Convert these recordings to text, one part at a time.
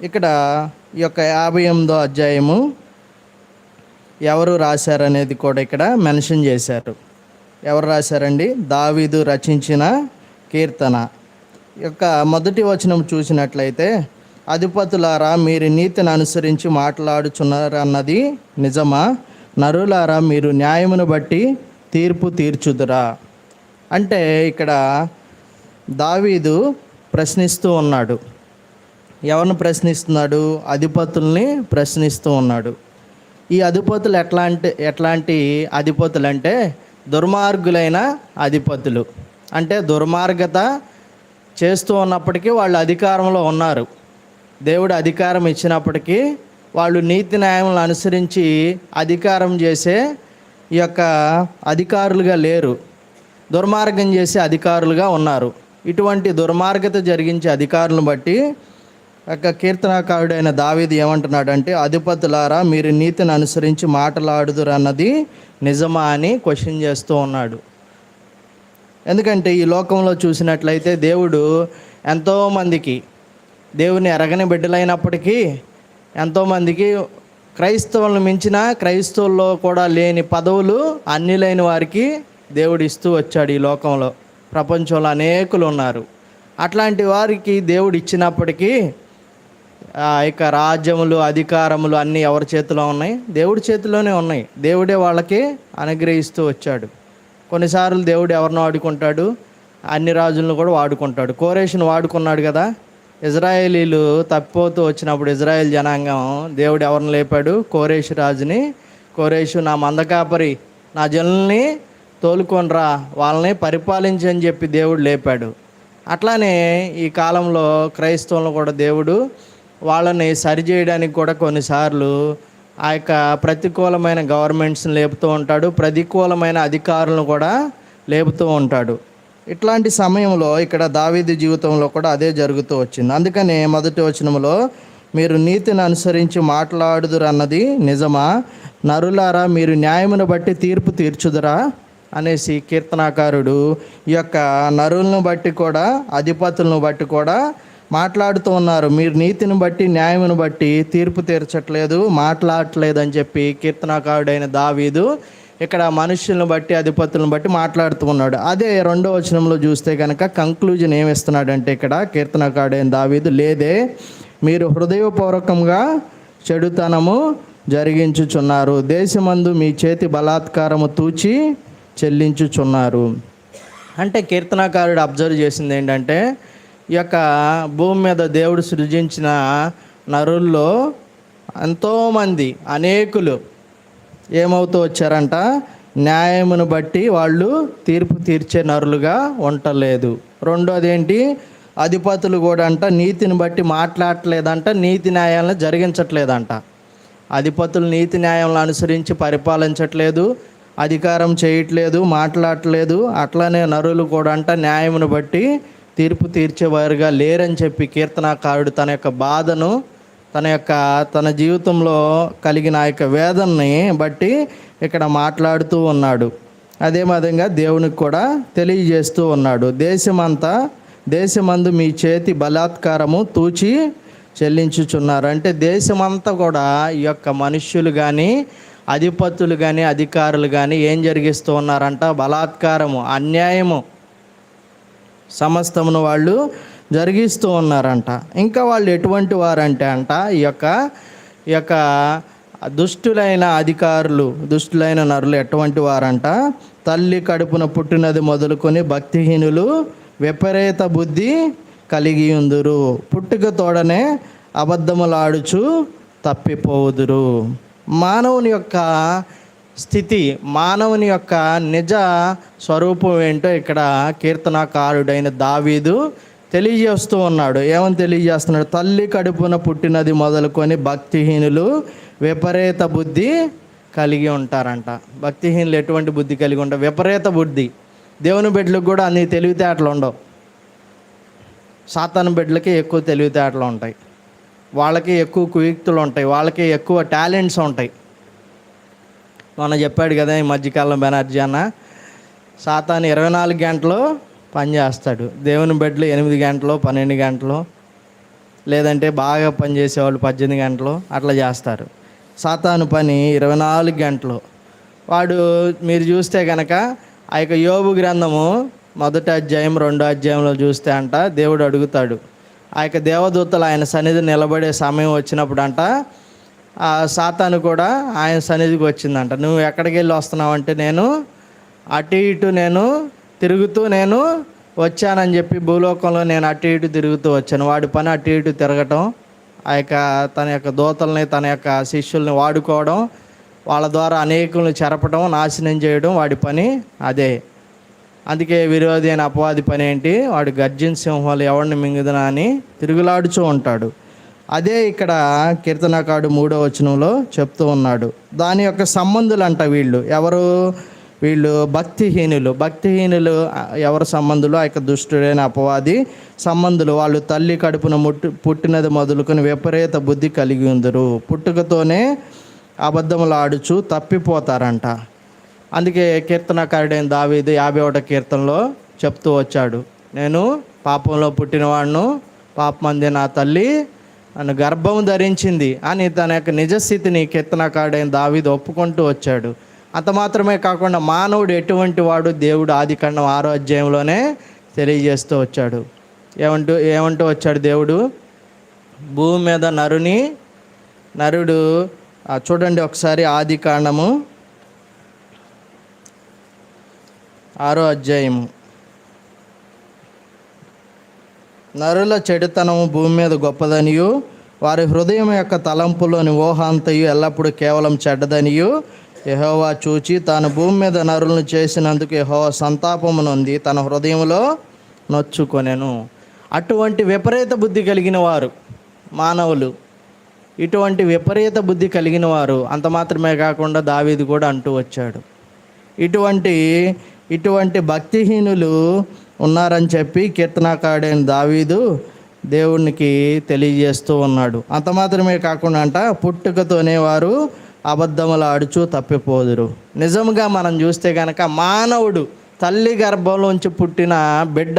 ఇక్కడ ఈ యొక్క 58వ అధ్యాయము ఎవరు రాశారనేది కూడా ఇక్కడ మెన్షన్ చేశారు. ఎవరు రాశారండి? దావీదు రచించిన కీర్తన. యొక్క మొదటి వచనం చూసినట్లయితే, అధిపతులారా మీరు నీతిని అనుసరించి మాట్లాడుచున్నారన్నది నిజమా? నరులారా మీరు న్యాయమును బట్టి తీర్పు తీర్చుదురా? అంటే ఇక్కడ దావీదు ప్రశ్నిస్తూ ఉన్నాడు. ఎవరిని ప్రశ్నిస్తున్నాడు? అధిపతుల్ని ప్రశ్నిస్తూ ఉన్నాడు. ఈ అధిపతులు ఎట్లాంటి అధిపతులు అంటే దుర్మార్గులైన అధిపతులు. అంటే దుర్మార్గత చేస్తూ ఉన్నప్పటికీ వాళ్ళు అధికారంలో ఉన్నారు. దేవుడు అధికారం ఇచ్చినప్పటికీ వాళ్ళు నీతి న్యాయములను అనుసరించి అధికారం చేసే ఈ యొక్క అధికారులుగా లేరు, దుర్మార్గం చేసే అధికారులుగా ఉన్నారు. ఇటువంటి దుర్మార్గత జరిగించే అధికారులను బట్టి ఒక కీర్తనాకారుడైన దావీదు ఏమంటున్నాడంటే, అధిపతులారా మీరు నీతిని అనుసరించి మాట్లాడుదురు అన్నది నిజమా అని క్వశ్చన్ చేస్తూ ఉన్నాడు. ఎందుకంటే ఈ లోకంలో చూసినట్లయితే దేవుడు ఎంతోమందికి, దేవుని ఎరగని బిడ్డలైనప్పటికీ ఎంతోమందికి క్రైస్తవులను మించిన క్రైస్తవుల్లో కూడా లేని పదవులు అన్యులైన వారికి దేవుడు ఇస్తూ వచ్చాడు. ఈ లోకంలో ప్రపంచంలో అనేకులు ఉన్నారు. అట్లాంటి వారికి దేవుడు ఇచ్చినప్పటికీ ఇక రాజ్యములు అధికారములు అన్నీ ఎవరి చేతిలో ఉన్నాయి? దేవుడి చేతిలోనే ఉన్నాయి. దేవుడే వాళ్ళకి అనుగ్రహిస్తూ వచ్చాడు. కొన్నిసార్లు దేవుడు ఎవరిని వాడుకుంటాడు? అన్ని రాజులను కూడా వాడుకుంటాడు. కోరేషును వాడుకున్నాడు కదా. ఇజ్రాయేలీలు తప్పిపోతూ వచ్చినప్పుడు ఇజ్రాయేల్ జనాంగం దేవుడు ఎవరిని లేపాడు? కోరేషు రాజుని. కోరేషు నా మందకాపరి, నా జనుల్ని తోలుకొనిరా, వాళ్ళని పరిపాలించని చెప్పి దేవుడు లేపాడు. అట్లానే ఈ కాలంలో క్రైస్తవులను కూడా దేవుడు వాళ్ళని సరిచేయడానికి కూడా కొన్నిసార్లు ఆ యొక్క ప్రతికూలమైన గవర్నమెంట్స్ని లేపుతూ ఉంటాడు, ప్రతికూలమైన అధికారులను కూడా లేపుతూ ఉంటాడు. ఇట్లాంటి సమయంలో ఇక్కడ దావీదు జీవితంలో కూడా అదే జరుగుతూ వచ్చింది. అందుకనే మొదటి వచనంలో మీరు నీతిని అనుసరించి మాట్లాడుదురు అన్నది నిజమా? నరులారా మీరు న్యాయమును బట్టి తీర్పు తీర్చుదురా అనేసి కీర్తనాకారుడు ఈ యొక్క నరులను బట్టి కూడా అధిపతులను బట్టి కూడా మాట్లాడుతూ ఉన్నారు. మీరు నీతిని బట్టి న్యాయమును బట్టి తీర్పు తీర్చట్లేదు, మాట్లాడట్లేదు అని చెప్పి కీర్తనాకారుడైన దావీదు ఇక్కడ మనుషులను బట్టి అధిపతులను బట్టి మాట్లాడుతూ ఉన్నాడు. అదే 2వ వచనంలో చూస్తే కనుక కంక్లూజన్ ఏమిస్తున్నాడంటే ఇక్కడ కీర్తనాకారుడైన దావీదు, లేదే మీరు హృదయపూర్వకంగా చెడుతనము జరిగించుచున్నారు, దేశమందు మీ చేతి బలాత్కారము తూచి చెల్లించుచున్నారు. అంటే కీర్తనాకారుడు అబ్జర్వ్ చేసింది ఏంటంటే, ఈ యొక్క భూమి మీద దేవుడు సృజించిన నరుల్లో ఎంతోమంది అనేకులు ఏమవుతూ వచ్చారంట? న్యాయమును బట్టి వాళ్ళు తీర్పు తీర్చే నరులుగా ఉండలేదు. రెండోది ఏంటి? అధిపతులు కూడా అంట నీతిని బట్టి మాట్లాడట్లేదంట, నీతి న్యాయాలను జరిగించట్లేదంట. అధిపతులు నీతి న్యాయాలను అనుసరించి పరిపాలించట్లేదు, అధికారం చేయట్లేదు, మాట్లాడట్లేదు. అట్లానే నరులు కూడా అంట న్యాయమును బట్టి తీర్పు తీర్చేవారుగా లేరని చెప్పి కీర్తనాకారుడు తన యొక్క బాధను, తన జీవితంలో కలిగిన ఆ యొక్క వేదనని బట్టి ఇక్కడ మాట్లాడుతూ ఉన్నాడు. అదే విధంగా దేవునికి కూడా తెలియజేస్తూ ఉన్నాడు. దేశమందు మీ చేతి బలాత్కారము తూచి చెల్లించుచున్నారు. అంటే దేశమంతా కూడా ఈ యొక్క మనుష్యులు కానీ అధిపతులు కానీ అధికారులు కానీ ఏం జరిగిస్తూ ఉన్నారంట? బలాత్కారము, అన్యాయము సమస్తమును వాళ్ళు జరిగిస్తూ ఉన్నారంట. ఇంకా వాళ్ళు ఎటువంటి వారంటే ఈ యొక్క దుష్టులైన అధికారులు, దుష్టులైన నరులు ఎటువంటి వారంట? తల్లి కడుపున పుట్టినది మొదలుకొని భక్తిహీనులు విపరీత బుద్ధి కలిగి ఉందురు, పుట్టుక తోడనే అబద్ధములాడుచు తప్పిపోవుదురు. మానవుని యొక్క స్థితి, మానవుని యొక్క నిజ స్వరూపం ఏంటో ఇక్కడ కీర్తనాకారుడైన దావీదు తెలియజేస్తూ ఉన్నాడు. ఏమని తెలియజేస్తున్నాడు? తల్లి కడుపున పుట్టినది మొదలుకొని భక్తిహీనులు విపరీత బుద్ధి కలిగి ఉంటారంట. భక్తిహీనులు ఎటువంటి బుద్ధి కలిగి ఉంటారు? విపరీత బుద్ధి. దేవుని బిడ్డలకు కూడా అన్ని తెలివితేటలు ఉండవు. సాతాను బిడ్డలకి ఎక్కువ తెలివితేటలు ఉంటాయి, వాళ్ళకి ఎక్కువ కుయుక్తులు ఉంటాయి, వాళ్ళకి ఎక్కువ టాలెంట్స్ ఉంటాయి. మొన్న చెప్పాడు కదా ఈ మధ్యకాలం బెనర్జీ అన్న, సాతాను 24 గంటలు పనిచేస్తాడు, దేవుని బిడ్డలు 8 గంటలు 12 గంటలు లేదంటే బాగా పనిచేసేవాళ్ళు 18 గంటలు అట్లా చేస్తారు. సాతాను పని 24 గంటలు. వాడు మీరు చూస్తే కనుక ఆ యొక్క యోబు గ్రంథము 1వ అధ్యాయం 2వ అధ్యాయంలో చూస్తే అంట దేవుడు అడుగుతాడు. ఆ యొక్క దేవదూతలు ఆయన సన్నిధి నిలబడే సమయం వచ్చినప్పుడు అంట ఆ సాతాను కూడా ఆయన సన్నిధికి వచ్చిందంట. నువ్వు ఎక్కడికి వెళ్ళి వస్తున్నావు అంటే, నేను అటు ఇటు నేను తిరుగుతూ నేను వచ్చానని చెప్పి, భూలోకంలో నేను అటు ఇటు తిరుగుతూ వచ్చాను. వాడి పని అటు ఇటు తిరగటం, ఆ యొక్క తన యొక్క దూతల్ని తన యొక్క శిష్యుల్ని వాడుకోవడం, వాళ్ళ ద్వారా అనేకులను చెరపడం, నాశనం చేయడం వాడి పని అదే. అందుకే విరోధి అయిన అపవాది పని ఏంటి? వాడు గర్జించ సింహాలు ఎవరిని మింగుదనా అని తిరుగులాడుచూ ఉంటాడు. అదే ఇక్కడ కీర్తనకారుడు 3వ వచనంలో చెప్తూ ఉన్నాడు. దాని యొక్క సంబంధులు అంట వీళ్ళు. ఎవరు వీళ్ళు? భక్తిహీనులు ఎవరు సంబంధులు? ఆ యొక్క దుష్టుడైన అపవాది సంబంధులు. వాళ్ళు తల్లి కడుపున పుట్టినది మొదలుకొని విపరీత బుద్ధి కలిగి ఉందరు, పుట్టుకతోనే అబద్ధములు ఆడుచు తప్పిపోతారంట. అందుకే కీర్తనకారుడైన దావీదు 51వ కీర్తనలో చెప్తూ వచ్చాడు, నేను పాపంలో పుట్టినవాడును, పాపమందే నా తల్లి నన్ను గర్భం ధరించింది అని తన యొక్క నిజస్థితిని కీర్తనకారుడైన దావీదు ఒప్పుకుంటూ వచ్చాడు. అంత మాత్రమే కాకుండా మానవుడు ఎటువంటి వాడు దేవుడు ఆదికాండం 6వ అధ్యాయంలోనే తెలియజేస్తూ వచ్చాడు. ఏమంటూ వచ్చాడు దేవుడు? భూమి మీద నరుడు చూడండి ఒకసారి, ఆదికాండము 6వ అధ్యాయము. నరుల చెడుతనము భూమి మీద గొప్పదనియు, వారి హృదయం యొక్క తలంపులోని ఊహాంతయు ఎల్లప్పుడూ కేవలం చెడ్డదనియు యెహోవా చూచి తాను భూమి మీద నరులను చేసినందుకు యెహోవా సంతాపము నొంది తన హృదయంలో నొచ్చుకొనెను. అటువంటి విపరీత బుద్ధి కలిగిన వారు మానవులు, ఇటువంటి విపరీత బుద్ధి కలిగిన వారు. అంత మాత్రమే కాకుండా దావీదు కూడా అంటూ వచ్చాడు, ఇటువంటి భక్తిహీనులు ఉన్నారని చెప్పి కీర్తనకారుడైన దావీదు దేవునికి తెలియజేస్తూ ఉన్నాడు. అంత మాత్రమే కాకుండా అంట పుట్టుకతోనే వారు అబద్ధములు ఆడుచు తప్పిపోదురు. నిజంగా మనం చూస్తే కనుక మానవుడు తల్లి గర్భంలోంచి పుట్టిన బిడ్డ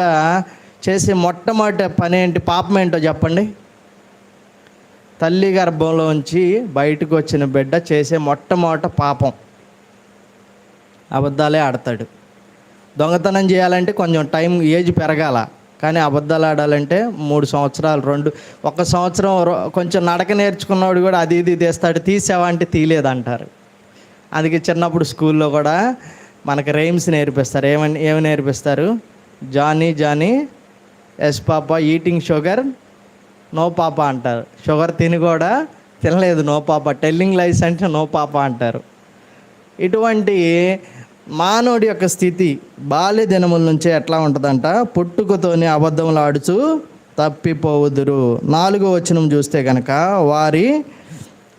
చేసే మొట్టమొదటి పని ఏంటి? పాపం ఏంటో చెప్పండి. తల్లి గర్భంలోంచి బయటకు వచ్చిన బిడ్డ చేసే మొట్టమొదటి పాపం అబద్ధాలే ఆడతాడు. దొంగతనం చేయాలంటే కొంచెం ఏజ్ పెరగాల, కానీ అబద్ధాలు ఆడాలంటే 3 సంవత్సరాలు 1 సంవత్సరం కొంచెం నడక నేర్చుకున్నవాడు కూడా అది ఇది తీస్తాడు. తీసావా అంటే తీయలేదంటారు. అందుకే చిన్నప్పుడు స్కూల్లో కూడా మనకి రైమ్స్ నేర్పిస్తారు. ఏమి నేర్పిస్తారు? Johnny yes papa eating sugar no papa అంటారు. షుగర్ తిని కూడా తినలేదు, నో పాప. టెల్లింగ్ లైస్ అంటే నో పాప అంటారు. ఇటువంటి మానవుడి యొక్క స్థితి బాల్య దినముల నుంచే ఎట్లా ఉంటుందంట? పుట్టుకతోనే అబద్ధములు ఆడుచు తప్పిపోవుదురు. 4వ వచనం చూస్తే కనుక వారి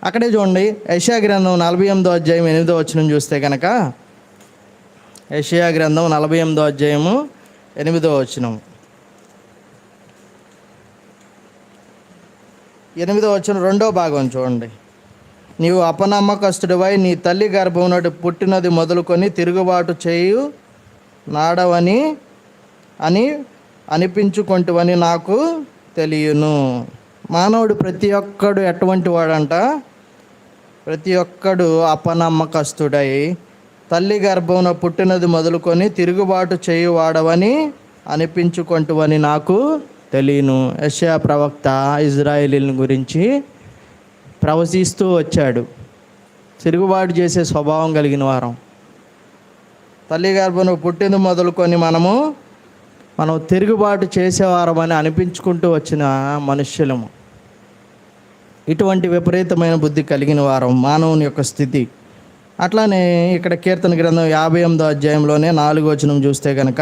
అక్కడే చూడండి, యెషయా గ్రంథం 48వ అధ్యాయం 8వ వచనం చూస్తే కనుక, యెషయా గ్రంథం 48వ అధ్యాయము 8వ వచనం. 8వ వచనం 2వ భాగం చూడండి. నీవు అపనమ్మకస్తుడివై నీ తల్లి గర్భం నుండి పుట్టినది మొదలుకొని తిరుగుబాటు చేయు నాడవని అనిపించుకుంటువని నాకు తెలియను. మానవుడు ప్రతి ఒక్కడు ఎటువంటి వాడంట? ప్రతి ఒక్కడు అపనమ్మకస్తుడై తల్లి గర్భంలో పుట్టినది మొదలుకొని తిరుగుబాటు చేయువాడవని అనిపించుకుంటువని నాకు తెలియను. యెషయా ప్రవక్త ఇజ్రాయేలీల గురించి ప్రవచిస్తూ వచ్చాడు. తిరుగుబాటు చేసే స్వభావం కలిగిన వారం, తల్లి గర్భంలో పుట్టింది మొదలుకొని మనం తిరుగుబాటు చేసేవారమని అనిపించుకుంటూ వచ్చిన మనుష్యులము. ఇటువంటి విపరీతమైన బుద్ధి కలిగిన వారం మానవుని యొక్క స్థితి. అట్లానే ఇక్కడ కీర్తన గ్రంథం 58వ అధ్యాయంలోనే 4వ వచనం చూస్తే కనుక,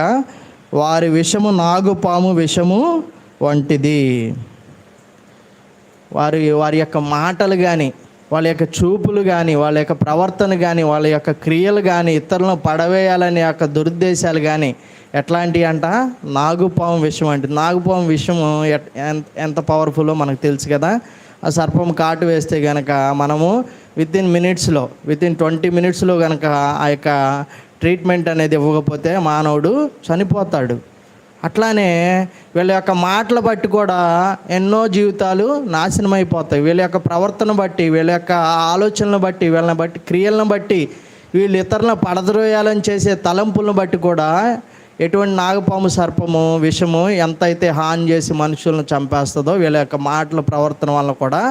వారి విషము నాగుపాము విషము వంటిది. వారి యొక్క మాటలు కానీ, వాళ్ళ యొక్క చూపులు కానీ, వాళ్ళ యొక్క ప్రవర్తన కానీ, వాళ్ళ యొక్క క్రియలు కానీ, ఇతరులను పడవేయాలనే యొక్క దురుద్దేశాలు కానీ ఎట్లాంటివి అంట? నాగుపాము విషం అంటే. నాగుపాము విషము ఎంత పవర్ఫుల్లో మనకు తెలుసు కదా. ఆ సర్పం కాటు వేస్తే కనుక మనము వితిన్ 20 మినిట్స్లో కనుక ఆ యొక్క ట్రీట్మెంట్ అనేది ఇవ్వకపోతే మానవుడు చనిపోతాడు. అట్లానే వీళ్ళ యొక్క మాటలు బట్టి కూడా ఎన్నో జీవితాలు నాశనం అయిపోతాయి. వీళ్ళ యొక్క ప్రవర్తన బట్టి, వీళ్ళ యొక్క ఆలోచనలను బట్టి, వీళ్ళని బట్టి, క్రియలను బట్టి, వీళ్ళు ఇతరులను పడద్రోయాలని చేసే తలంపులను బట్టి కూడా ఎటువంటి నాగపాము, సర్పము, విషము ఎంతైతే హాని చేసి మనుషులను చంపేస్తుందో వీళ్ళ యొక్క మాటల ప్రవర్తన వల్ల కూడా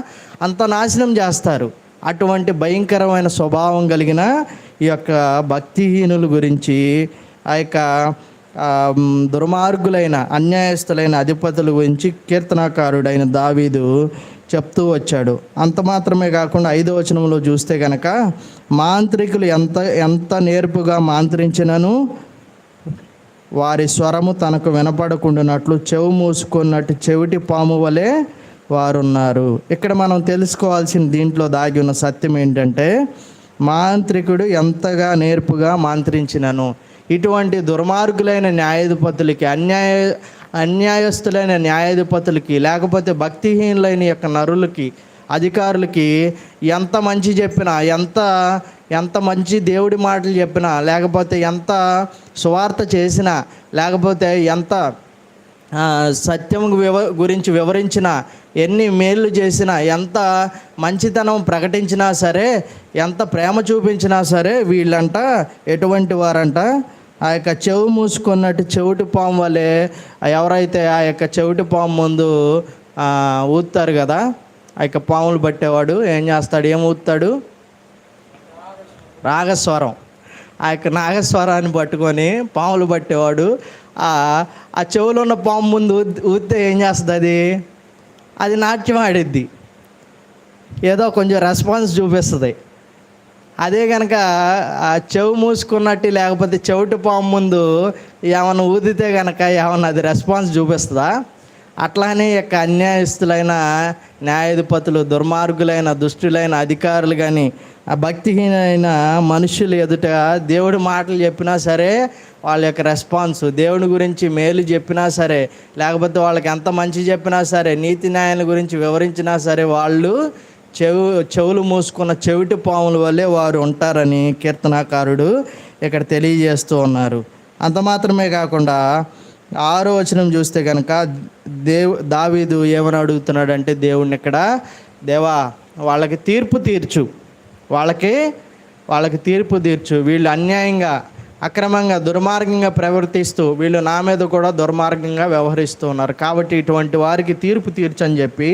అంత నాశనం చేస్తారు. అటువంటి భయంకరమైన స్వభావం కలిగిన ఈ యొక్క భక్తిహీనుల గురించి ఆ యొక్క దుర్మార్గులైన అన్యాయస్తులైన అధిపతుల గురించి కీర్తనాకారుడైన దావీదు చెప్తూ వచ్చాడు. అంత మాత్రమే కాకుండా 5వ వచనంలో చూస్తే కనుక, మాంత్రికులు ఎంత నేర్పుగా మాంత్రించినను వారి స్వరము తనకు వినపడకుండానట్లు చెవు మూసుకున్నట్టు చెవిటి పాము వలె వారున్నారు. ఇక్కడ మనం తెలుసుకోవాల్సిన దీంట్లో దాగి ఉన్న సత్యం ఏంటంటే, మాంత్రికుడు ఎంతగా నేర్పుగా మాంత్రించినను, ఇటువంటి దుర్మార్గులైన న్యాయాధిపతులకి, అన్యాయస్తులైన న్యాయాధిపతులకి, లేకపోతే భక్తిహీనులైన యొక్క నరులకి, అధికారులకి ఎంత మంచి చెప్పినా, ఎంత మంచి దేవుడి మాటలు చెప్పినా, లేకపోతే ఎంత సువార్త చేసినా, లేకపోతే ఎంత సత్యం గురించి వివరించినా, ఎన్ని మేళ్ళు చేసినా, ఎంత మంచితనం ప్రకటించినా సరే, ఎంత ప్రేమ చూపించినా సరే, వీళ్ళంట ఎటువంటి వారంట, ఆ యొక్క చెవు మూసుకున్నట్టు చెవిటి పాము వలె, ఎవరైతే ఆ యొక్క చెవిటి పాము ముందు ఊతారు కదా, ఆ యొక్క పాములు పట్టేవాడు ఏం చేస్తాడు, ఏం ఊతాడు? రాగస్వరం. ఆ యొక్క నాగస్వరాన్ని పట్టుకొని పాములు పట్టేవాడు ఆ చెవులో ఉన్న పాము ముందు ఊతే ఏం చేస్తుంది? అది నాట్యం ఆడిద్ది, ఏదో కొంచెం రెస్పాన్స్ చూపిస్తుంది. అదే కనుక ఆ చెవు మూసుకున్నట్టు లేకపోతే చెవిటి పాము ముందు ఏమన్నా ఊదితే కనుక ఏమన్నా అది రెస్పాన్స్ చూపిస్తుందా? అట్లానే యొక్క అన్యాయస్తులైన న్యాయాధిపతులు, దుర్మార్గులైన, దుష్టులైన అధికారులు కానీ, ఆ భక్తిహీనైన మనుషులు ఎదుట దేవుడి మాటలు చెప్పినా సరే వాళ్ళ యొక్క రెస్పాన్స్, దేవుని గురించి మేలు చెప్పినా సరే, లేకపోతే వాళ్ళకి ఎంత మంచి చెప్పినా సరే, నీతి న్యాయాల గురించి వివరించినా సరే, వాళ్ళు చెవులు మూసుకున్న చెవిటి పాముల వల్లే వారు ఉంటారని కీర్తనాకారుడు ఇక్కడ తెలియజేస్తూ ఉన్నారు. అంత మాత్రమే కాకుండా 6వ వచనం చూస్తే కనుక దావీదు ఏమని అడుగుతున్నాడంటే దేవుణ్ణి ఇక్కడ, దేవా వాళ్ళకి తీర్పు తీర్చు, వాళ్ళకి తీర్పు తీర్చు, వీళ్ళు అన్యాయంగా, అక్రమంగా, దుర్మార్గంగా ప్రవర్తిస్తూ వీళ్ళు నా మీద కూడా దుర్మార్గంగా వ్యవహరిస్తూ ఉన్నారు, కాబట్టి ఇటువంటి వారికి తీర్పు తీర్చని చెప్పి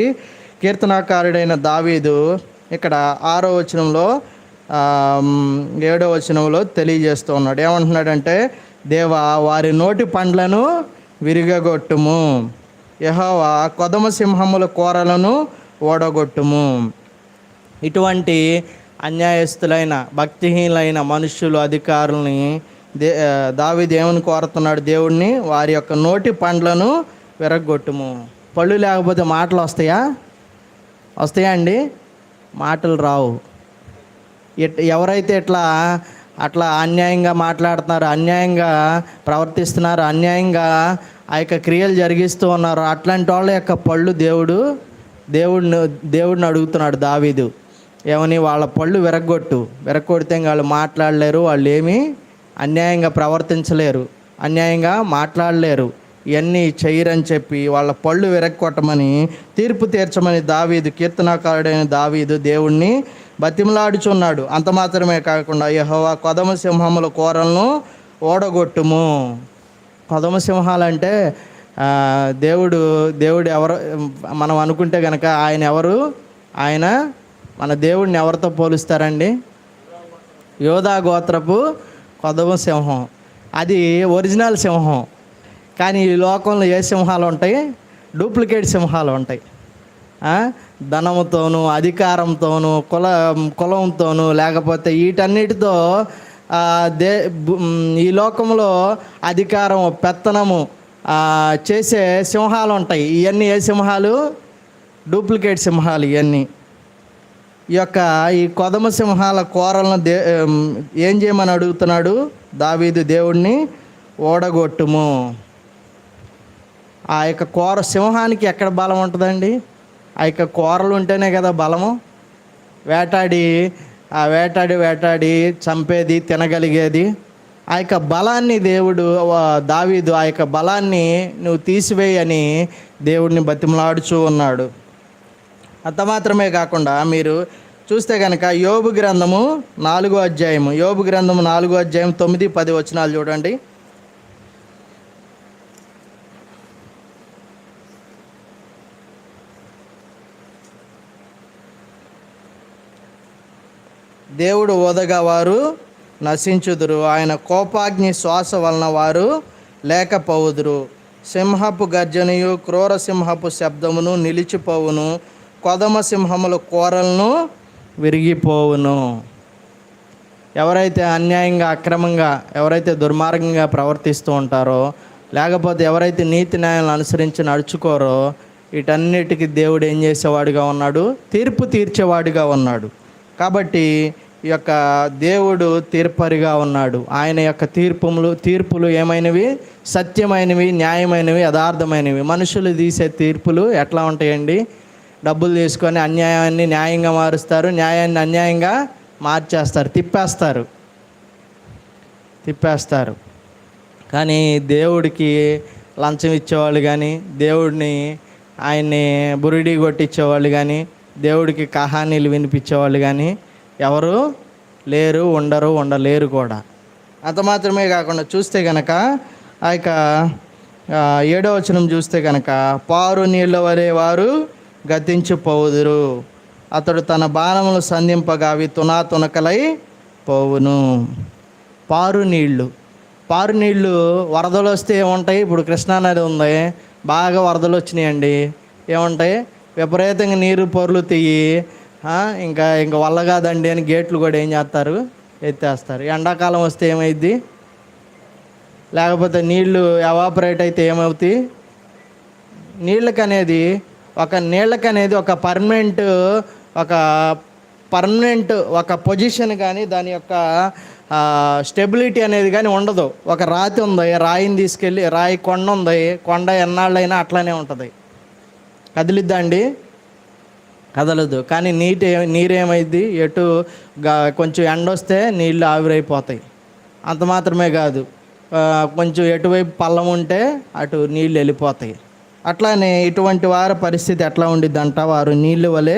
కీర్తనాకారుడైన దావీదు ఇక్కడ 6వ వచనంలో 7వ వచనంలో తెలియజేస్తూ ఉన్నాడు. ఏమంటున్నాడంటే, దేవా వారి నోటి పండ్లను విరిగగొట్టుము, యెహోవా కొదమ సింహముల కోరలను ఓడగొట్టుము. ఇటువంటి అన్యాయస్తులైన, భక్తిహీనులైన మనుషులు, అధికారుల్ని దావీదు ఏమని కోరుతున్నాడు దేవుణ్ణి? వారి యొక్క నోటి పండ్లను విరగొట్టుము. పళ్ళు లేకపోతే మాటలు వస్తాయా అండి? మాటలు రావు. ఎవరైతే అట్లా అన్యాయంగా మాట్లాడుతున్నారు, అన్యాయంగా ప్రవర్తిస్తున్నారు, అన్యాయంగా ఆ యొక్క క్రియలు జరిగిస్తూ ఉన్నారు, అట్లాంటి వాళ్ళ యొక్క పళ్ళు దేవుడిని అడుగుతున్నాడు దావీదు. ఏమని? వాళ్ళ పళ్ళు విరగొడితే వాళ్ళు మాట్లాడలేరు, వాళ్ళు ఏమీ అన్యాయంగా ప్రవర్తించలేరు, అన్యాయంగా మాట్లాడలేరు, ఇవన్నీ చెయ్యరని చెప్పి వాళ్ళ పళ్ళు విరగొట్టమని, తీర్పు తీర్చమని కీర్తనాకారుడైన దావీదు దేవుణ్ణి బతిమలాడుచున్నాడు. అంత మాత్రమే కాకుండా యెహోవా కొదమ సింహముల కోరలను ఓడగొట్టుము. కొదమ సింహాలంటే దేవుడు ఎవరు మనం అనుకుంటే కనుక ఆయన ఎవరు? మన దేవుడిని ఎవరితో పోలుస్తారండి? యోధా గోత్రపు కొదమ సింహం. అది ఒరిజినల్ సింహం. కానీ ఈ లోకంలో ఏ సింహాలు ఉంటాయి? డూప్లికేట్ సింహాలు ఉంటాయి. ధనముతోనూ, అధికారంతోనూ, కులంతోనూ, లేకపోతే వీటన్నిటితో ఈ లోకంలో అధికారం, పెత్తనము చేసే సింహాలు ఉంటాయి. ఇవన్నీ ఏ సింహాలు? డూప్లికేట్ సింహాలు ఇవన్నీ. ఈ కొదమ సింహాల కోరలను ఏం చేయమని అడుగుతున్నాడు దావీదు దేవుణ్ణి? ఓడగొట్టుము. ఆ యొక్క సింహానికి ఎక్కడ బలం ఉంటుందండి? ఆ యొక్క కోరలు ఉంటేనే కదా బలము. వేటాడి చంపేది, తినగలిగేది. ఆ యొక్క బలాన్ని దావీదు ఆ యొక్క బలాన్ని నువ్వు తీసివేయని దేవుడిని బతిమలాడుచూ ఉన్నాడు. అంత మాత్రమే కాకుండా మీరు చూస్తే కనుక యోబు గ్రంథము 4వ అధ్యాయము 4వ అధ్యాయం 9, 10 వచనాలు చూడండి. దేవుడు ఓదగా వారు నశించుదురు, ఆయన కోపాగ్ని శ్వాస వలన వారు లేకపోవుదురు. సింహపు గర్జనయు క్రూర సింహపు శబ్దమును నిలిచిపోవును, కొదమ సింహముల కోరలను విరిగిపోవును. ఎవరైతే అన్యాయంగా అక్రమంగా ఎవరైతే దుర్మార్గంగా ప్రవర్తిస్తూ ఉంటారో, లేకపోతే ఎవరైతే నీతి న్యాయాలను అనుసరించి నడుచుకోరో, వీటన్నిటికీ దేవుడు ఏం చేసేవాడిగా ఉన్నాడు? తీర్పు తీర్చేవాడిగా ఉన్నాడు. కాబట్టి ఈ యొక్క దేవుడు తీర్పరిగా ఉన్నాడు. ఆయన యొక్క తీర్పులు ఏమైనవి? సత్యమైనవి, న్యాయమైనవి, యథార్థమైనవి. మనుషులు తీసే తీర్పులు ఎట్లా ఉంటాయండి? డబ్బులు తీసుకొని అన్యాయాన్ని న్యాయంగా మారుస్తారు, న్యాయాన్ని అన్యాయంగా మార్చేస్తారు, తిప్పేస్తారు. కానీ దేవుడికి లంచం ఇచ్చేవాళ్ళు కానీ, ఆయన్ని బురిడి కొట్టించేవాళ్ళు కానీ, దేవుడికి కహానీలు వినిపించేవాళ్ళు కానీ ఎవరు లేరు, ఉండలేరు కూడా. అంత మాత్రమే కాకుండా చూస్తే కనుక ఆ యొక్క 7వ వచనం చూస్తే కనుక, పారు నీళ్ళ వలె వారు గతించిపోవుదురు, అతడు తన బాణములు సంధింపగా అవి తునకలై పోవును. పారు నీళ్ళు వరదలు వస్తే ఏముంటాయి? ఇప్పుడు కృష్ణానది ఉంది, బాగా వరదలు వచ్చినాయండి, ఏముంటాయి? విపరీతంగా నీరు పొర్లుతాయి. ఇంకా వల్ల కాదండి అని గేట్లు కూడా ఏం చేస్తారు? ఎత్తేస్తారు. ఎండాకాలం వస్తే ఏమైద్ది? లేకపోతే నీళ్లు ఎవాపరేట్ అయితే ఏమవుతాయి? నీళ్ళకనేది ఒక పర్మనెంట్ ఒక పొజిషన్ కానీ, దాని యొక్క స్టెబిలిటీ అనేది కానీ ఉండదు. ఒక రాతి ఉంది, రాయిని తీసుకెళ్ళి కొండ ఉంది, కొండ ఎన్నాళ్ళైనా అట్లానే ఉంటుంది. కదిలిద్దా అండి? కదలదు. కానీ నీరేమైద్ది? కొంచెం ఎండ వస్తే నీళ్ళు ఆవిరైపోతాయి. అంత మాత్రమే కాదు, కొంచెం ఎటువైపు పల్లం ఉంటే అటు నీళ్ళు వెళ్ళిపోతాయి. అట్లానే ఇటువంటి వారి పరిస్థితి ఎట్లా ఉండిద్దంట? వారు నీళ్ళు వలె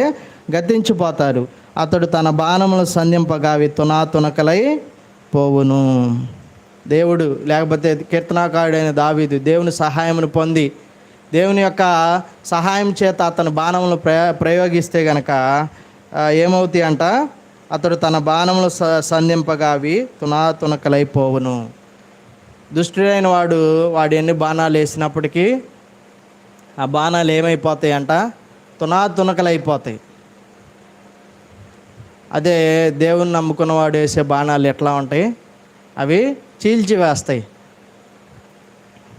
గతించిపోతారు, అతడు తన బాణములు సంధింపగా అవి తునకలై పోవును. దేవుడు, లేకపోతే కీర్తనాకారుడైన దావీదు దేవుని సహాయమును పొంది, దేవుని యొక్క సహాయం చేత అతను బాణములు ప్రయోగిస్తే గనక ఏమవుతాయి అంట? అతడు తన బాణములు సంధింపగా అవి తునకలైపోవును. దుష్టుడైన వాడు ఎన్ని బాణాలు వేసినప్పటికీ ఆ బాణాలు ఏమైపోతాయి అంట? తునకలైపోతాయి. అదే దేవుని నమ్ముకున్నవాడు వేసే బాణాలు ఎట్లా ఉంటాయి? అవి చీల్చివేస్తాయి.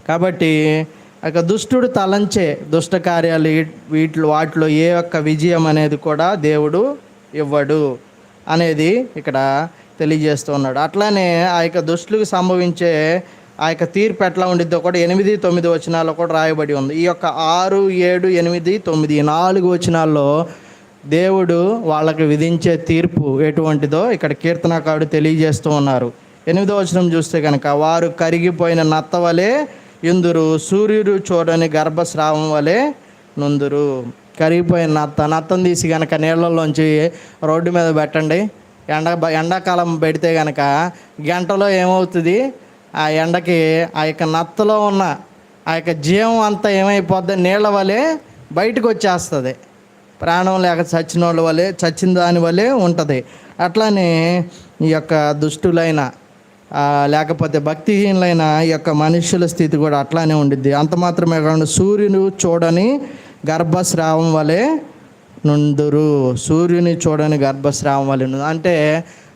కాబట్టి దుష్టుడు తలంచే దుష్ట కార్యాలు వాటిలో ఏ ఒక్క విజయం అనేది కూడా దేవుడు ఇవ్వడు అనేది ఇక్కడ తెలియజేస్తూ ఉన్నాడు. అట్లానే ఆ యొక్క దుష్టులకు సంభవించే ఆ యొక్క తీర్పు ఎట్లా ఉండిద్దో కూడా 8, 9 వచనాల్లో కూడా రాయబడి ఉంది. ఈ యొక్క 6, 7, 8, 9 4 వచనాల్లో దేవుడు వాళ్ళకి విధించే తీర్పు ఎటువంటిదో ఇక్కడ కీర్తనకారుడు తెలియజేస్తూ ఉన్నారు. 8వ వచనం చూస్తే కనుక, వారు కరిగిపోయిన నత్త వలె యుందురు, సూర్యుడు చూడని గర్భస్రావం వలె నుందురు. కరిగిపోయిన నత్తను తీసి కనుక నీళ్ళల్లోంచి రోడ్డు మీద పెట్టండి, ఎండాకాలం పెడితే కనుక గంటలో ఏమవుతుంది? ఆ ఎండకి ఆ యొక్క నత్తలో ఉన్న ఆ యొక్క జీవం అంతా ఏమైపోద్ది? నీళ్ళ వలె బయటకు వచ్చేస్తుంది. ప్రాణం లేక చచ్చిన దాని వలె ఉంటుంది. అట్లానే ఈ యొక్క దుష్టులైన లేకపోతే భక్తిహీనులైన ఈ యొక్క మనుషుల స్థితి కూడా అట్లానే ఉండిద్ది. అంత మాత్రమే కాకుండా సూర్యుని చూడని గర్భస్రావం వలె నుందురు. సూర్యుని చూడని గర్భస్రావం వలె అంటే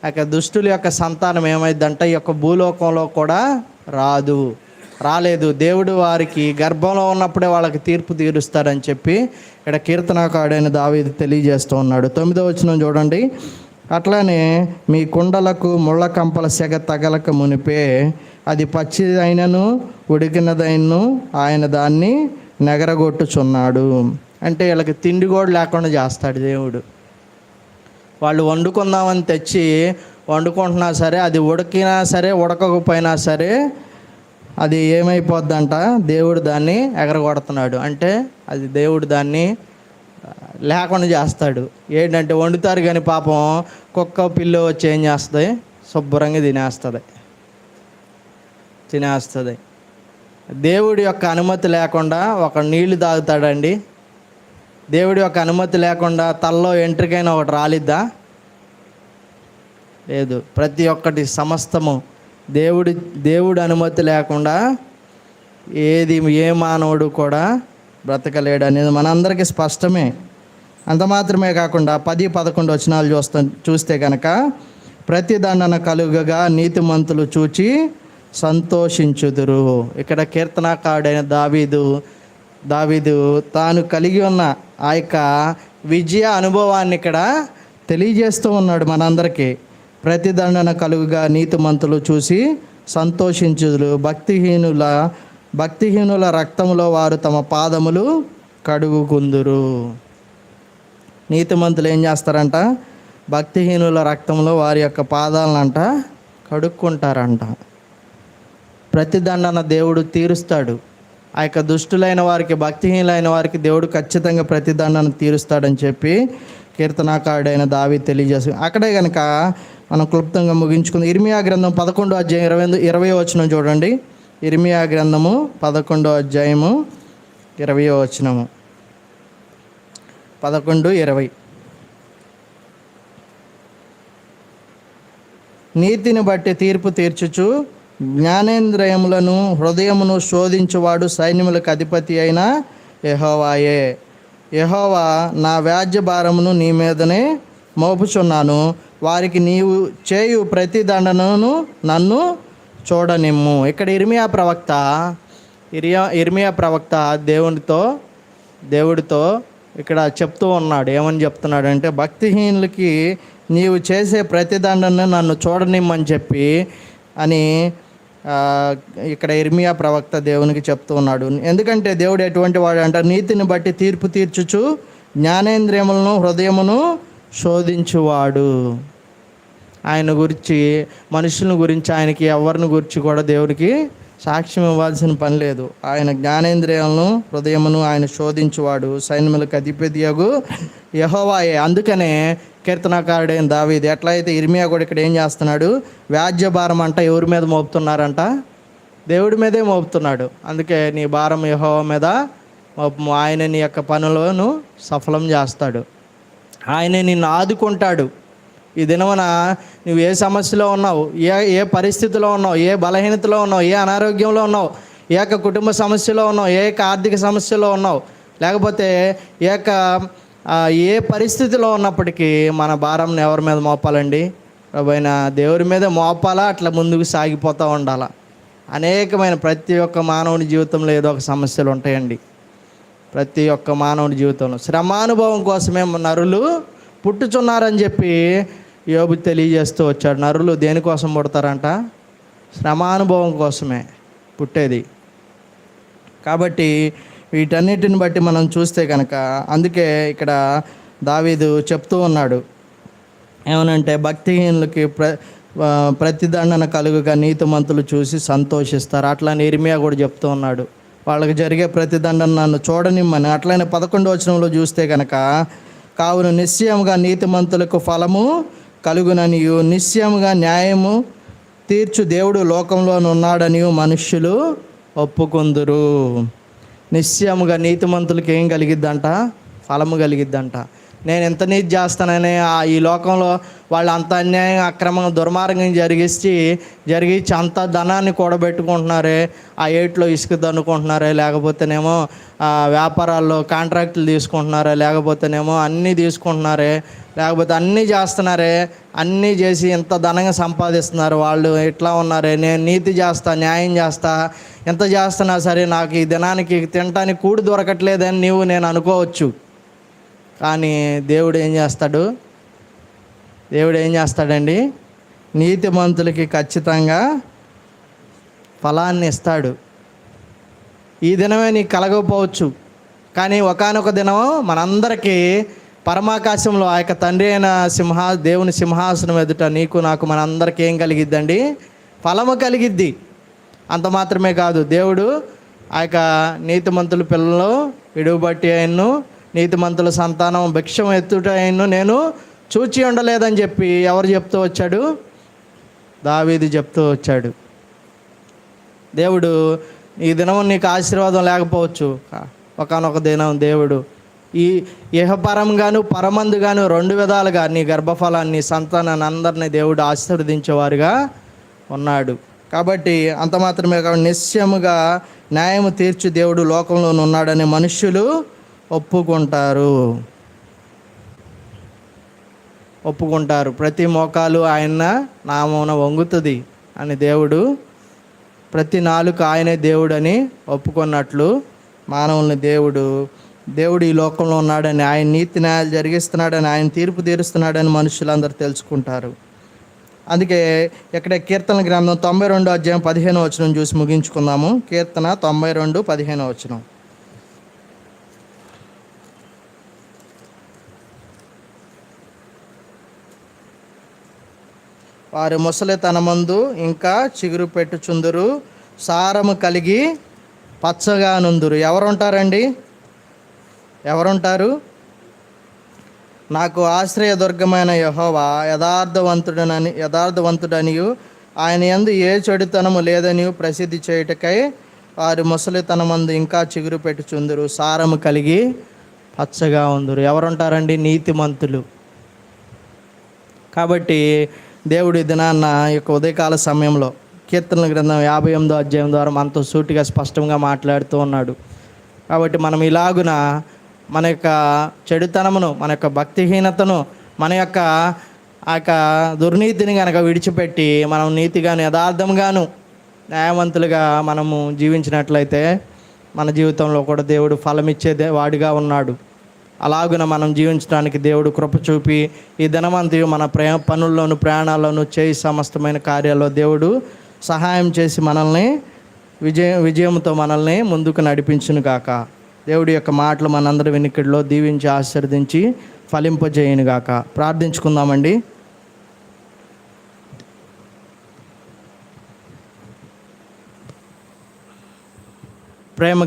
ఆ యొక్క దుష్టుల యొక్క సంతానం ఏమైందంటే ఈ యొక్క భూలోకంలో కూడా రాలేదు. దేవుడు వారికి గర్భంలో ఉన్నప్పుడే వాళ్ళకి తీర్పు తీరుస్తాడని చెప్పి ఇక్కడ కీర్తనాకారుడైన దావీదు తెలియజేస్తూ ఉన్నాడు. 9వ వచనం చూడండి. అట్లానే మీ కుండలకు ముళ్ళ కంపల సెగ తగలక మునిపే అది పచ్చిదైనను ఉడికినదైనను ఆయన దాన్ని నెగరగొట్టుచున్నాడు. అంటే వీళ్ళకి తిండి కూడా లేకుండా చేస్తాడు దేవుడు. వాళ్ళు వండుకుందామని తెచ్చి వండుకుంటున్నా సరే, అది ఉడికినా సరే ఉడకకపోయినా సరే అది ఏమైపోద్దంట, దేవుడు దాన్ని ఎగరగొడుతున్నాడు. అంటే అది దేవుడు దాన్ని లేకుండా చేస్తాడు. ఏంటంటే వండుతారు కానీ పాపం కుక్క పిల్లి వచ్చి ఏం చేస్తుంది, శుభ్రంగా తినేస్తుంది. దేవుడి యొక్క అనుమతి లేకుండా ఒక నీళ్లు తాగుతాడండి? దేవుడి యొక్క అనుమతి లేకుండా తలలో ఎంట్రికైనా ఒకటి రాలిద్దా? లేదు. ప్రతి ఒక్కటి సమస్తము దేవుడి అనుమతి లేకుండా ఏ మానవుడు కూడా బ్రతకలేడు అనేది మనందరికీ స్పష్టమే. అంత మాత్రమే కాకుండా 10-11 వచనాలు చూస్తే కనుక, ప్రతిదండన కలుగగా నీతిమంతులు చూచి సంతోషించుదురు. ఇక్కడ కీర్తనాకారుడైన దావీదు తాను కలిగి ఉన్న ఆ యొక్క విజయ అనుభవాన్ని ఇక్కడ తెలియజేస్తూ ఉన్నాడు మనందరికీ. ప్రతిదండన కలుగుగా నీతిమంతులు చూసి సంతోషించుదురు. భక్తిహీనుల రక్తంలో వారు తమ పాదములు కడుగుకుందురు. నీతిమంతులు ఏం చేస్తారంట? భక్తిహీనుల రక్తంలో వారి యొక్క పాదాలనంట కడుక్కుంటారంట. ప్రతిదండన దేవుడు తీరుస్తాడు. ఆ యొక్క దుష్టులైన వారికి, భక్తిహీనులైన వారికి దేవుడు ఖచ్చితంగా ప్రతిదండన తీరుస్తాడని చెప్పి కీర్తనాకారుడైన దావీదు తెలియజేస్తాడు. అక్కడే కనుక మనం క్లుప్తంగా ముగించుకుందాం. ఇర్మియా గ్రంథం 11వ అధ్యాయం 20వ వచనం చూడండి. ఇర్మియా గ్రంథము 11వ అధ్యాయము 20వ వచనము. 11:20. నీతిని బట్టి తీర్పు తీర్చుచు జ్ఞానేంద్రియములను హృదయమును శోధించువాడు సైన్యములకు అధిపతి అయిన యెహోవాయే. యెహోవా, నా వ్యాజ్య భారమును నీ మీదనే మోపుచున్నాను, వారికి నీవు చేయు ప్రతి దండనను నన్ను చూడనిమ్ము. ఇక్కడ ఇర్మియా ప్రవక్త దేవుడితో ఇక్కడ చెప్తూ ఉన్నాడు. ఏమని చెప్తున్నాడు అంటే, భక్తిహీనులకి నీవు చేసే ప్రతిదండను నన్ను చూడనిమ్మని చెప్పి అని ఇక్కడ ఇర్మియా ప్రవక్త దేవునికి చెప్తూ ఉన్నాడు. ఎందుకంటే దేవుడు ఎటువంటి వాడు అంటే, నీతిని బట్టి తీర్పు తీర్చుచు జ్ఞానేంద్రియములను హృదయమును శోధించువాడు. ఆయన గురించి, మనుషుల గురించి, ఆయనకి ఎవరిని గురించి కూడా దేవుడికి సాక్ష్యం ఇవ్వాల్సిన పని లేదు. ఆయన జ్ఞానేంద్రియాలను హృదయమును ఆయన శోధించువాడు, సైన్యములకు అధిపతియగు యెహోవాయే. అందుకనే కీర్తనాకారుడైన దావీదు ఎట్లయితే ఇర్మియా కూడా ఇక్కడ ఏం చేస్తున్నాడు, వ్యాజ్య భారం అంట ఎవరి మీద మోపుతున్నారంట? దేవుడి మీదే మోపుతున్నాడు. అందుకే నీ భారం యెహోవా మీద మోపము, ఆయన నీ యొక్క పనులను సఫలం చేస్తాడు, ఆయన నిన్ను ఆదుకుంటాడు. ఈ దినమున నువ్వు ఏ సమస్యలో ఉన్నావు, ఏ పరిస్థితిలో ఉన్నావు, ఏ బలహీనతలో ఉన్నావు, ఏ అనారోగ్యంలో ఉన్నావు, ఏక కుటుంబ సమస్యలో ఉన్నావు, ఏక ఆర్థిక సమస్యలో ఉన్నావు, లేకపోతే ఏ పరిస్థితిలో ఉన్నప్పటికీ మన భారంని ఎవరి మీద మోపాలండి? ప్రభువైన దేవుడి మీద మోపాలా, అట్లా ముందుకు సాగిపోతూ ఉండాలా. అనేకమైన ప్రతి ఒక్క మానవుని జీవితంలో ఏదో ఒక సమస్యలు ఉంటాయండి. ప్రతి ఒక్క మానవుని జీవితంలో శ్రమానుభవం కోసమే నరులు పుట్టుచున్నారని చెప్పి యోబు తెలియజేస్తూ వచ్చాడు. నరులు దేనికోసం పుడతారంట? శ్రమానుభవం కోసమే పుట్టేది. కాబట్టి వీటన్నిటిని బట్టి మనం చూస్తే కనుక, అందుకే ఇక్కడ దావీదు చెప్తూ ఉన్నాడు ఏమనంటే, భక్తిహీనులకి ప్రతిదండన కలుగుగా నీతిమంతులు చూసి సంతోషిస్తారు. అట్లానే ఇర్మియా కూడా చెప్తూ ఉన్నాడు, వాళ్ళకి జరిగే ప్రతిదండన నన్ను చూడనిమ్మని. అట్లనే 11వ వచనంలో చూస్తే కనుక, కావున నిశ్చయముగా నీతిమంతులకు ఫలము కలుగుననియు, నిశ్చయముగా న్యాయము తీర్చు దేవుడు లోకంలోనున్నాడనియు మనుష్యులు ఒప్పుకొందురు. నిశ్చయముగా నీతిమంతులకి ఏం కలిగిద్దంట? ఫలము కలిగిద్దంట. నేను ఎంత నీతి చేస్తానని ఈ లోకంలో వాళ్ళు అంత అన్యాయం, అక్రమంగా, దుర్మార్గం జరిగించి అంత ధనాన్ని కూడబెట్టుకుంటున్నారే, ఆ ఏట్లో ఇసుక దన్నుకుంటున్నారే, లేకపోతేనేమో వ్యాపారాల్లో కాంట్రాక్టులు తీసుకుంటున్నారే, లేకపోతేనేమో అన్నీ తీసుకుంటున్నారే, లేకపోతే అన్నీ చేస్తున్నారే, అన్నీ చేసి ఎంత ధనంగా సంపాదిస్తున్నారు. వాళ్ళు ఎట్లా ఉన్నారే, నేను నీతి చేస్తా, న్యాయం చేస్తా, ఎంత చేస్తున్నా సరే నాకు ఈ దినానికి తినటానికి కూడు దొరకట్లేదని నేను అనుకోవచ్చు. కానీ దేవుడు ఏం చేస్తాడండి? నీతిమంతులకి ఖచ్చితంగా ఫలాన్ని ఇస్తాడు. ఈ దినమే నీకు కలగకపోవచ్చు, కానీ ఒకానొక దినం మనందరికీ పరమాకాశంలో ఆ యొక్క తండ్రి అయిన దేవుని సింహాసనం ఎదుట నీకు నాకు మనందరికీ ఏం కలిగిద్దండి? ఫలము కలిగిద్ది. అంత మాత్రమే కాదు, దేవుడు ఆ యొక్క నీతిమంతుల పిల్లలు విడువబట్టి ఆయన్ను, నీతిమంతుల సంతానం భిక్షం ఎత్తుట ఆయన్ను నేను చూచి ఉండలేదని చెప్పి ఎవరు చెప్తూ వచ్చాడు? దావీదు చెప్తూ వచ్చాడు. దేవుడు ఈ దినం నీకు ఆశీర్వాదం లేకపోవచ్చు. ఒకానొక దినం దేవుడు ఈ ఇహపరంగాను పరమందుగాను 2 విధాలుగా నీ గర్భఫలాన్ని, సంతానాన్ని అందరినీ దేవుడు ఆశీర్వదించేవారుగా ఉన్నాడు. కాబట్టి అంత మాత్రమే కాదు, నిశ్చయముగా న్యాయము తీర్చి దేవుడు లోకంలో ఉన్నాడని మనుష్యులు ఒప్పుకుంటారు. ప్రతి మోకాలు ఆయన నామమున వంగుతుంది అని దేవుడు, ప్రతి నాలుక ఆయనే దేవుడని ఒప్పుకున్నట్లు మానవుల్ని దేవుడు ఈ లోకంలో ఉన్నాడని, ఆయన నీతి న్యాయాలు జరిగిస్తున్నాడని, ఆయన తీర్పు తీరుస్తున్నాడని మనుషులందరూ తెలుసుకుంటారు. అందుకే ఇక్కడ కీర్తన గ్రంథం 92 అధ్యాయం 15 వచనం చూసి ముగించుకుందాము. కీర్తన 92 15 వచనం. వారి ముసలితనమందు ఇంకా చిగురు పెట్టుచుందురు, సారము కలిగి పచ్చగా నుందురు. ఎవరుంటారు? నాకు ఆశ్రయదుర్గమైన యెహోవా యథార్థవంతుడనియు ఆయన యందు ఏ చెడుతనము లేదనియు ప్రసిద్ధి చేయుటకై వారి ముసలితనమందు ఇంకా చిగురు పెట్టుచుందురు, సారము కలిగి పచ్చగా ఉందురు. ఎవరుంటారండి? నీతిమంతులు. కాబట్టి దేవుడి దినాన్న యొక్క ఉదయకాల సమయంలో కీర్తనల గ్రంథం 58 అధ్యాయం ద్వారా మనతో సూటిగా స్పష్టంగా మాట్లాడుతూ ఉన్నాడు. కాబట్టి మనం ఇలాగున మన యొక్క చెడుతనమును, మన యొక్క భక్తిహీనతను, మన యొక్క ఆ యొక్క దుర్నీతిని కనుక విడిచిపెట్టి మనం నీతిగాను యథార్థంగాను న్యాయవంతులుగా మనము జీవించినట్లయితే మన జీవితంలో కూడా దేవుడు ఫలమిచ్చే వాడిగా ఉన్నాడు. అలాగున మనం జీవించడానికి దేవుడు కృప చూపి ఈ దినమంతయు మన పనుల్లోను ప్రయాణాల్లోనూ చేయి సమస్తమైన కార్యాల్లో దేవుడు సహాయం చేసి మనల్ని విజయంతో మనల్ని ముందుకు నడిపించును గాక. దేవుడి యొక్క మాటలు మనందరి వెనుకడిలో దీవించి ఆశీర్వదించి ఫలింపజేయును గాక. ప్రార్థించుకుందామండి. ప్రేమ